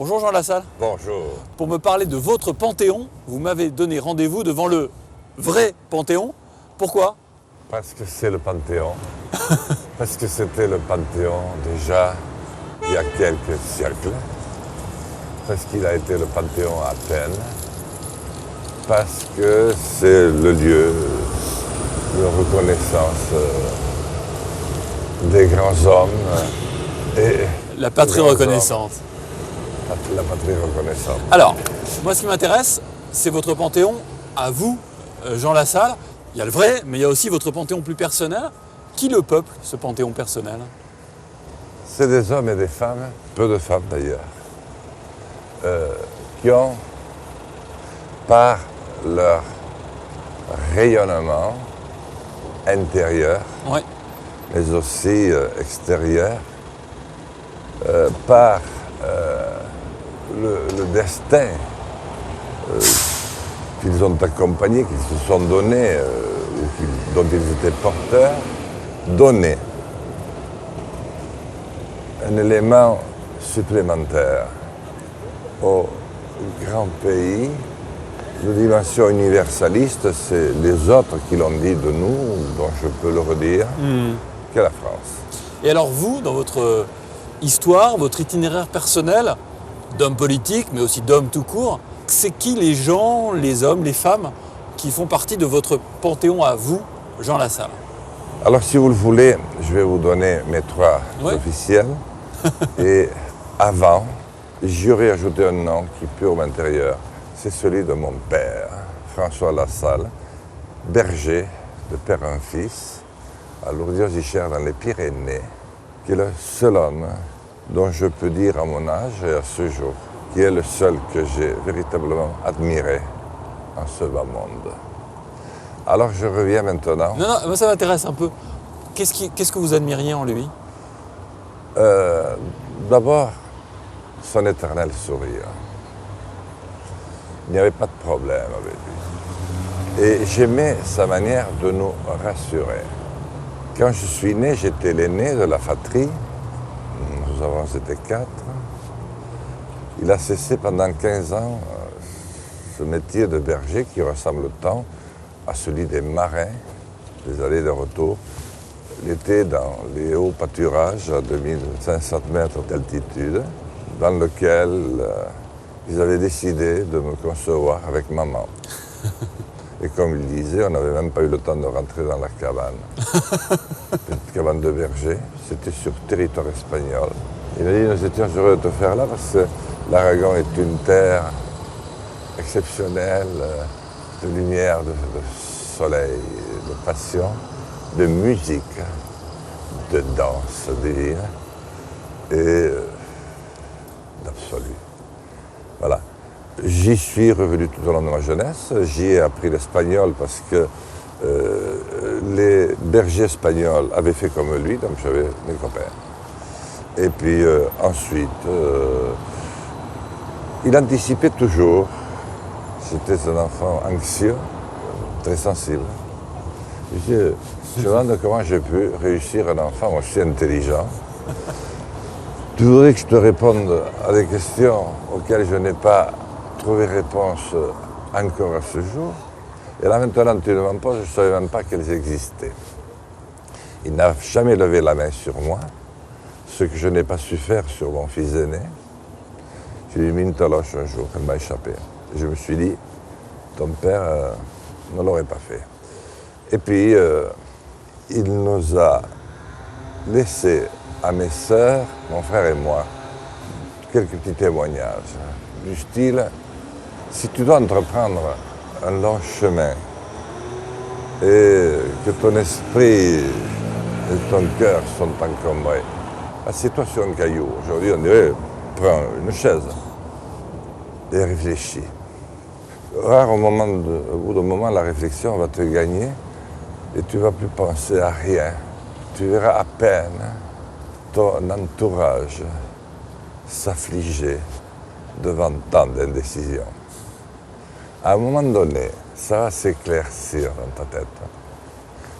Bonjour Jean Lassalle. Bonjour. Pour me parler de votre Panthéon, vous m'avez donné rendez-vous devant le vrai Panthéon. Pourquoi? Parce que c'est le Panthéon. Parce que c'était le Panthéon déjà il y a quelques siècles. Parce qu'il a été le Panthéon à peine. Parce que c'est le lieu de reconnaissance des grands hommes et La patrie des grands reconnaissante. hommes. La patrie reconnaissante. Alors, moi ce qui m'intéresse, c'est votre Panthéon à vous, Jean Lassalle. Il y a le vrai, mais il y a aussi votre Panthéon plus personnel. Qui le peuple, ce Panthéon personnel? C'est des hommes et des femmes, peu de femmes d'ailleurs, qui ont, par leur rayonnement intérieur, Ouais. mais aussi extérieur, par le destin qu'ils ont accompagné, qu'ils se sont donnés, dont ils étaient porteurs, donné un élément supplémentaire au grand pays de dimension universaliste. C'est les autres qui l'ont dit de nous, dont je peux le redire, qu'est la France. Et alors vous, dans votre histoire, votre itinéraire personnel, d'homme politique, mais aussi d'homme tout court, c'est qui les gens, les hommes, les femmes qui font partie de votre Panthéon à vous, Jean Lassalle? Alors si vous le voulez, je vais vous donner mes trois Ouais. officiels. Et avant, j'aurais ajouté un nom qui pure m'intérieur. C'est celui de mon père, François Lassalle, berger de père en fils, à Lourdes-Ichères dans les Pyrénées, qui est le seul homme dont je peux dire à mon âge et à ce jour, qui est le seul que j'ai véritablement admiré en ce bas monde. Alors je reviens maintenant. Non, moi ça m'intéresse un peu. Qu'est-ce que vous admiriez en lui? D'abord, son éternel sourire. Il n'y avait pas de problème avec lui. Et j'aimais sa manière de nous rassurer. Quand je suis né, j'étais l'aîné de la fratrie. Nous avons été 4. Il a cessé pendant 15 ans ce métier de berger qui ressemble tant à celui des marins, des allées de retour. Il était dans les hauts pâturages à 2500 mètres d'altitude, dans lequel ils avaient décidé de me concevoir avec maman. Et comme il disait, on n'avait même pas eu le temps de rentrer dans la cabane. Petite cabane de berger, c'était sur territoire espagnol. Il m'a dit, nous étions heureux de te faire là parce que l'Aragon est une terre exceptionnelle, de lumière, de soleil, de passion, de musique, de danse divine et d'absolu. Voilà. J'y suis revenu tout au long de ma jeunesse. J'y ai appris l'espagnol parce que les bergers espagnols avaient fait comme lui, donc j'avais mes copains. Et puis ensuite, il anticipait toujours. C'était un enfant anxieux, très sensible. Je me demande comment j'ai pu réussir un enfant aussi intelligent. Tu voudrais que je te réponde à des questions auxquelles je n'ai pas trouvé réponse encore à ce jour. Et là maintenant, tu ne m'en poses, je ne savais même pas qu'elles existaient. Il n'a jamais levé la main sur moi, ce que je n'ai pas su faire sur mon fils aîné. J'ai lui mis une taloche un jour, elle m'a échappé. Et je me suis dit, ton père ne l'aurait pas fait. Et puis, il nous a laissé à mes sœurs, mon frère et moi, quelques petits témoignages. Du style, si tu dois entreprendre un long chemin et que ton esprit et ton cœur sont encombrés, assieds-toi sur un caillou. Aujourd'hui, on dirait, prends une chaise et réfléchis. Rare, au bout d'un moment, la réflexion va te gagner et tu ne vas plus penser à rien. Tu verras à peine ton entourage s'affliger devant tant d'indécision. À un moment donné, ça va s'éclaircir dans ta tête.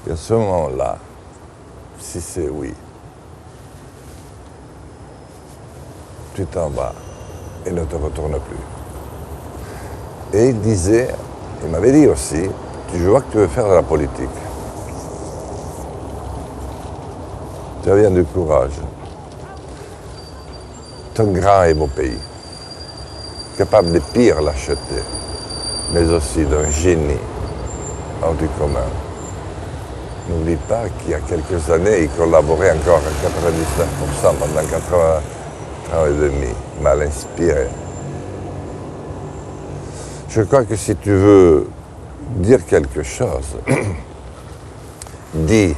Et à ce moment-là, si c'est oui, tu t'en vas et ne te retourne plus. Et il m'avait dit aussi, je vois que tu veux faire de la politique. Tu as bien du courage. C'est un grand et beau pays, capable de pire lâcheté, mais aussi d'un génie hors du commun. N'oublie pas qu'il y a quelques années, il collaborait encore à 99% pendant 80 ans et demi, mal inspiré. Je crois que si tu veux dire quelque chose, dis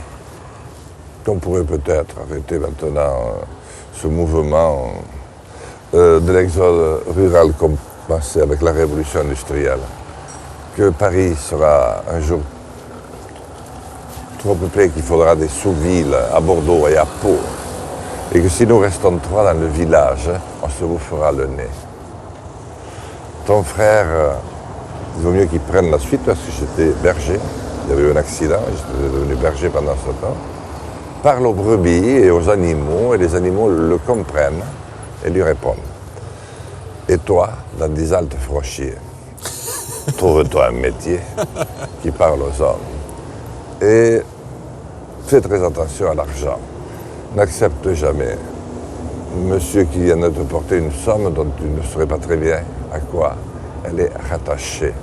qu'on pourrait peut-être arrêter maintenant ce mouvement de l'exode rural commencé avec la révolution industrielle, que Paris sera un jour trop peuplé qu'il faudra des sous-villes à Bordeaux et à Pau, et que si nous restons trois dans le village, on se bouffera le nez. Ton frère, il vaut mieux qu'il prenne la suite parce que j'étais berger, il y avait eu un accident, j'étais devenu berger pendant ce temps. Parle aux brebis et aux animaux, et les animaux le comprennent et lui répondent. Et toi, dans 10 ans, te feras chier. Trouve-toi un métier qui parle aux hommes. Et fais très attention à l'argent. N'accepte jamais monsieur qui vient de te porter une somme dont tu ne saurais pas très bien à quoi elle est rattachée.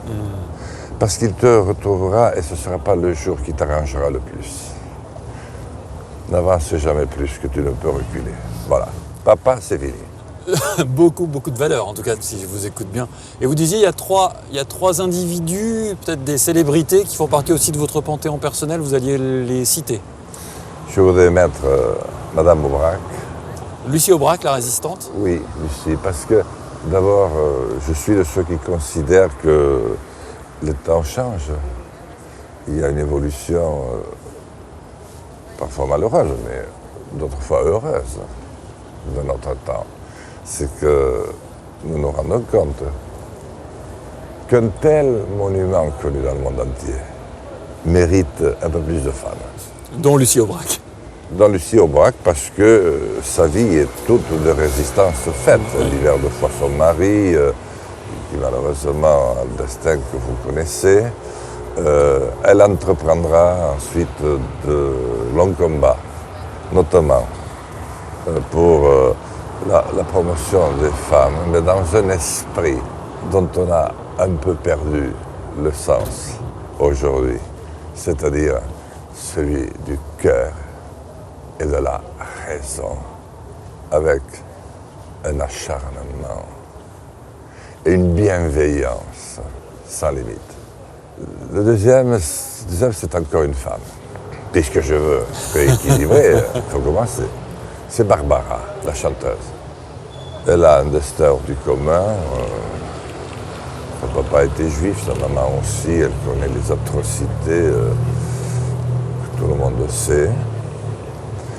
Parce qu'il te retrouvera et ce ne sera pas le jour qui t'arrangera le plus. N'avance jamais plus que tu ne peux reculer. Voilà. Papa, c'est fini. Beaucoup de valeur, en tout cas, si je vous écoute bien. Et vous disiez, il y a trois individus, peut-être des célébrités, qui font partie aussi de votre panthéon personnel, vous alliez les citer. Je voudrais mettre Madame Aubrac. Lucie Aubrac, la résistante. Oui, Lucie, parce que d'abord, je suis de ceux qui considèrent que le temps change. Il y a une évolution parfois malheureuse, mais d'autres fois heureuse de notre temps. C'est que nous nous rendons compte qu'un tel monument connu dans le monde entier mérite un peu plus de femmes. Dont Lucie Aubrac. Dans Lucie Aubrac, parce que sa vie est toute de résistance faite. L'hiver de foi son mari, qui malheureusement a le destin que vous connaissez. Elle entreprendra ensuite de longs combats, notamment pour la promotion des femmes, mais dans un esprit dont on a un peu perdu le sens aujourd'hui, c'est-à-dire celui du cœur et de la raison, avec un acharnement et une bienveillance sans limite. Le deuxième, c'est encore une femme. Puisque je veux rééquilibrer, il faut commencer. C'est Barbara, la chanteuse. Elle a un destin hors du commun. Son papa était juif, sa maman aussi. Elle connaît les atrocités que tout le monde sait.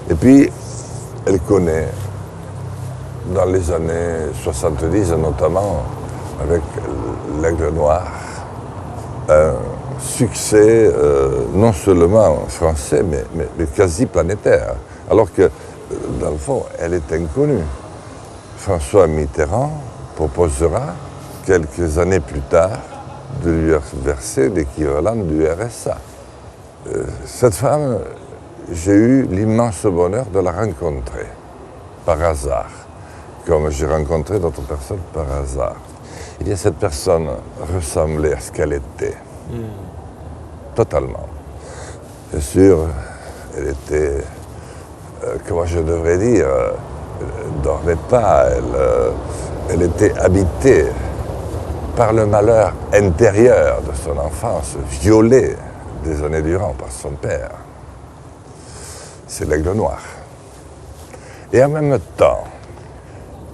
Et puis, elle connaît, dans les années 70 notamment, avec l'Aigle Noir, un succès non seulement français, mais quasi planétaire. Alors que, dans le fond, elle est inconnue. François Mitterrand proposera, quelques années plus tard, de lui verser l'équivalent du RSA. Cette femme, j'ai eu l'immense bonheur de la rencontrer, par hasard, comme j'ai rencontré d'autres personnes par hasard. Eh bien, cette personne ressemblait à ce qu'elle était, totalement. Bien sûr, elle était, comment je devrais dire, elle ne dormait pas, elle était habitée par le malheur intérieur de son enfance, violée des années durant par son père. C'est l'Aigle Noir. Et en même temps,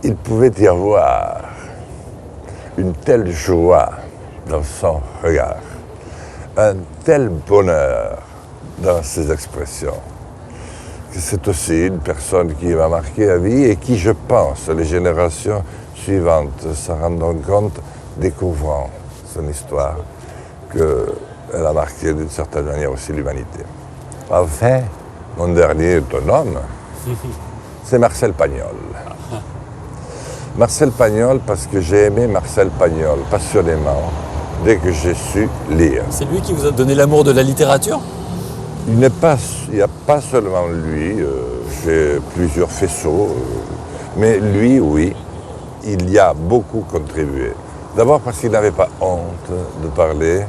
il pouvait y avoir une telle joie dans son regard, un tel bonheur dans ses expressions, que c'est aussi une personne qui m'a marqué à vie et qui, je pense, les générations suivantes s'en rendront compte, découvrant son histoire, qu'elle a marqué d'une certaine manière aussi l'humanité. Enfin, mon dernier est un homme, c'est Marcel Pagnol. Marcel Pagnol, parce que j'ai aimé Marcel Pagnol passionnément dès que j'ai su lire. C'est lui qui vous a donné l'amour de la littérature? Il n'y a pas seulement lui, j'ai plusieurs faisceaux, mais lui, oui, il y a beaucoup contribué. D'abord parce qu'il n'avait pas honte de parler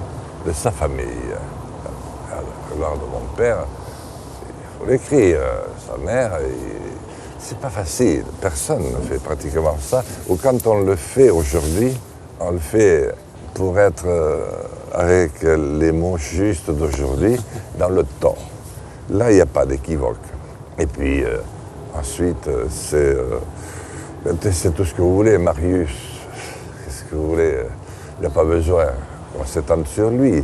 de sa famille. Alors de mon père, il faut l'écrire, sa mère, c'est pas facile, personne ne fait pratiquement ça. Ou quand on le fait aujourd'hui, on le fait pour être avec les mots justes d'aujourd'hui, dans le ton. Là, il n'y a pas d'équivoque. Et puis, ensuite, c'est tout ce que vous voulez, Marius. Qu'est-ce que vous voulez? Il n'y a pas besoin. On s'étend sur lui.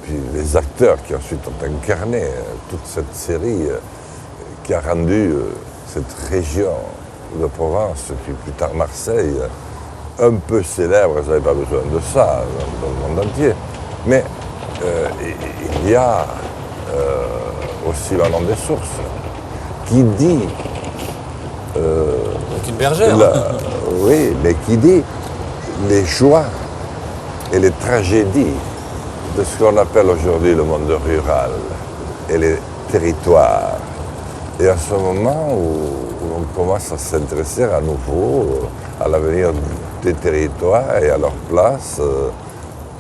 Puis les acteurs qui ensuite ont incarné toute cette série qui a rendu cette région de Provence, puis plus tard Marseille, un peu célèbre, vous n'avez pas besoin de ça dans le monde entier. Mais il y a aussi le nom des sources qui dit... Donc une bergère. Oui, mais qui dit les joies et les tragédies de ce qu'on appelle aujourd'hui le monde rural et les territoires. Et à ce moment où on commence à s'intéresser à nouveau à l'avenir des territoires et à leur place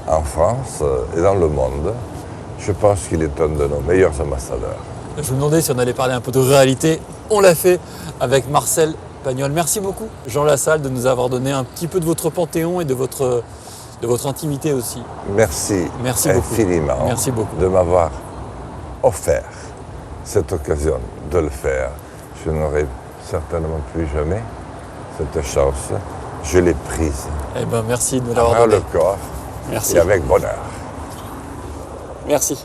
en France et dans le monde, je pense qu'il est un de nos meilleurs ambassadeurs. Je vous demandais si on allait parler un peu de ruralité. On l'a fait avec Marcel Pagnol. Merci beaucoup, Jean Lassalle, de nous avoir donné un petit peu de votre panthéon et de votre intimité aussi. Merci, Merci beaucoup. Infiniment Merci beaucoup. de m'avoir offert cette occasion de le faire. Je n'aurai certainement plus jamais cette chance. Je l'ai prise. Eh ben, merci de nous l'avoir À donné. le corps Merci. et avec bonheur. Merci.